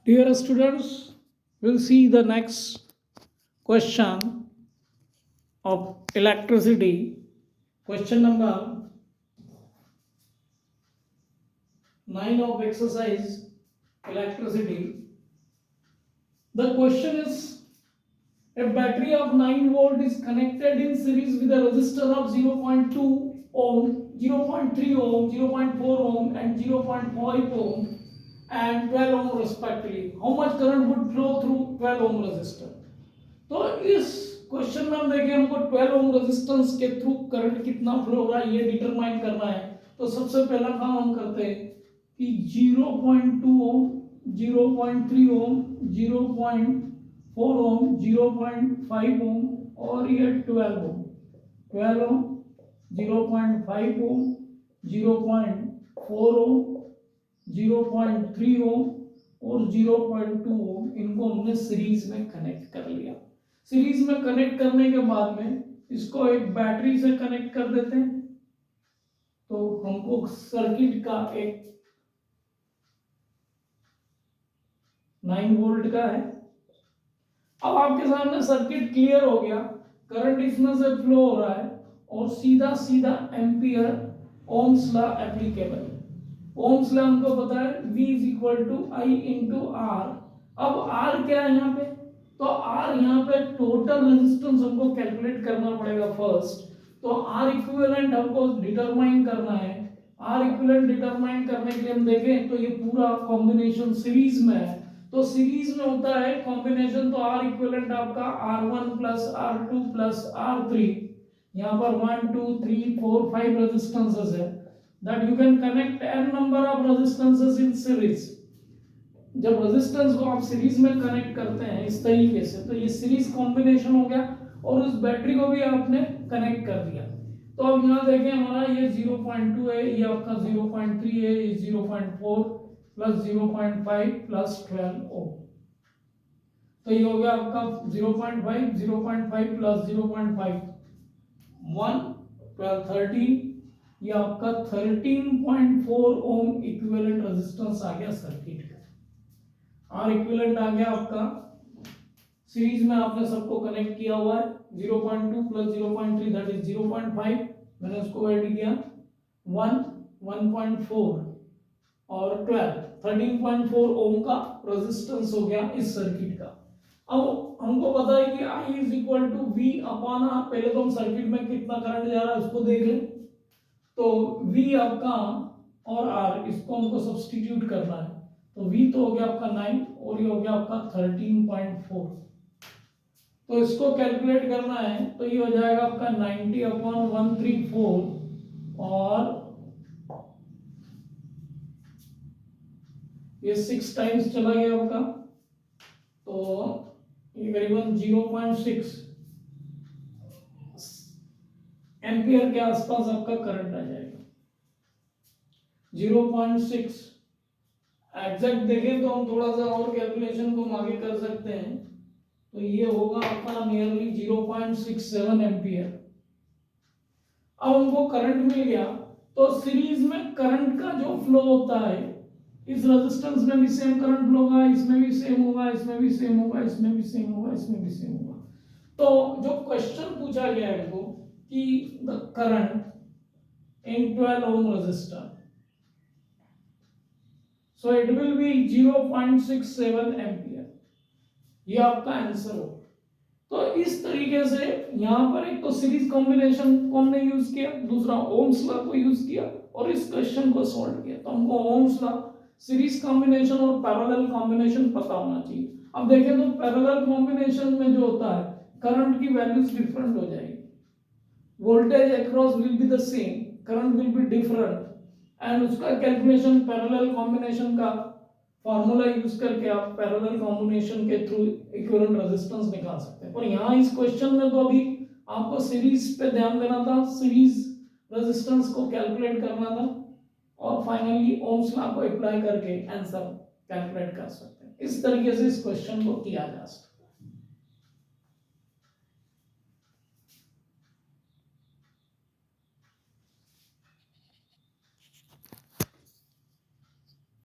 Dear students, we'll see the next question of electricity. Question number 9 of exercise electricity. The question is, a battery of 9 volt is connected in series with a resistor of 0.2 ohm, 0.3 ohm, 0.4 ohm and 0.5 ohm and 12 ohm respectively. How much current would flow through 12 ohm resistor? तो इस question में हम देखें हमको 12 ohm resistance के through current कितना flow हो रहा है ये डिटरमाइन करना है। तो सबसे पहला काम हम करते हैं कि 0.2 ओम, 0.3 ओम, 0.4 ओम, 0.5 ओम और ये 12 ओम, 12 ओम, 0.5 ओम, 0.4 ओम, 0.3 ओम और 0.2 ओम, इनको हमने सीरीज में कनेक्ट कर लिया। सीरीज में कनेक्ट करने के बाद में इसको एक बैटरी से कनेक्ट कर देते हैं, तो हमको सर्किट का एक 9 वोल्ट का है। अब आपके सामने सर्किट क्लियर हो गया, करंट इसमें से फ्लो हो रहा है और सीधा सीधा ampere Ohm's law applicable. Ohm's law हमको पता है V is equal to I into R. अब R क्या है यहाँ पे, तो R यहाँ पे टोटल रेजिस्टेंस हमको कैलकुलेट करना पड़ेगा फर्स्ट। तो R इक्विवेलेंट हमको डिटरमाइन करना है। R इक्विवेलेंट डिटरमाइन करने के लिए हम देखें तो ये पूरा कॉम्बिनेशन सीरीज में है, तो सीरीज में होता है कॉम्बिनेशन, तो R इक्विवेलेंट आपका R1 plus R2 plus R3, यहाँ पर 1 2 3 4 5 रेजिस्टेंसेस है, that you can connect n number of resistances in series। जब रेजिस्टेंस को आप सीरीज में कनेक्ट करते हैं इस तरीके से, तो ये सीरीज कॉम्बिनेशन हो गया और उस बैटरी को भी आपने कनेक्ट कर दिया। तो अब यहाँ देखें हमारा ये 0.2 है, ये आपका 0.3 है, ये 0.4 प्लस 0.5 प्लस 12 ओम, तो ये हो गया आपका 0.5 0.5 प्लस 0.5 1 12 13, ये आपका 13.4 ओम इक्विवेलेंट रेजिस्टेंस आ गया सर्किट का। आर इक्विवेलेंट आ गया आपका, सीरीज में आपने सबको कनेक्ट किया हुआ है, 0.2 प्लस 0.3 दैट इज 0.5, मैंने उसको ऐड किया 1 1.4 और 12 13.4 ओम का रेजिस्टेंस हो गया इस सर्किट का। अब हमको पता है कि I is equal to V upon R। पहले तो हम सर्किट में कितना करंट जा रहा है उसको देख लें, तो V आपका और R इसको हमको सब्स्टिट्यूट करना है, तो V तो हो गया आपका 9 और ये हो गया आपका 13.4, तो इसको कैलकुलेट करना है तो ये हो जाएगा आपका 90 अपॉन 134 और ये 6 टाइम्स चला गया आपका, तो ये करीबन 0.6 एम्पियर के आसपास आपका करंट आ जाएगा। 0.6 एग्जैक्ट देखें तो हम थोड़ा सा और कैलकुलेशन को आगे कर सकते हैं, तो ये होगा आपका नियरली 0.67 एम्पियर। अब हमको करंट मिल गया, तो सीरीज में करंट का जो फ्लो होता है इस रेजिस्टेंस में भी सेम करंट फ्लो होगा, इसमें भी सेम होगा, इसमें भी सेम होगा, इसमें भी सेम होगा, इसमें भी सेम होगा। तो जो क्वेश्चन पूछा गया है हमको कि the current in 12 ohm resistor, so it will be 0.67 ampere, ये आपका आंसर हो। तो इस तरीके से यहां पर एक तो सीरीज कॉम्बिनेशन को हमने यूज किया, दूसरा ओम्स लॉ को यूज किया और इस क्वेश्चन को सॉल्व किया। तो हमको ओम्स लॉ, सीरीज कॉम्बिनेशन और पैरेलल कॉम्बिनेशन पता होना चाहिए। अब देखें तो पैरेलल कॉम्बिनेशन में जो होता है करंट की वैल्यूज डिफरेंट हो जाएगी, voltage across will be the same, current will be different, and उसका कैलकुलेशन पैरेलल कॉम्बिनेशन का फार्मूला यूज करके आप पैरेलल कॉम्बिनेशन के थ्रू इक्विवेलेंट रेजिस्टेंस निकाल सकते हैं। पर यहाँ इस क्वेश्चन में तो अभी आपको सीरीज पे ध्यान देना था, सीरीज रेजिस्टेंस को कैलकुलेट करना था और फाइनली ओम्स लॉ को अप्लाई करके आंसर कैलकुलेट कर सकते हैं। इस तरीके से इस क्वेश्चन को किया जा सकता है।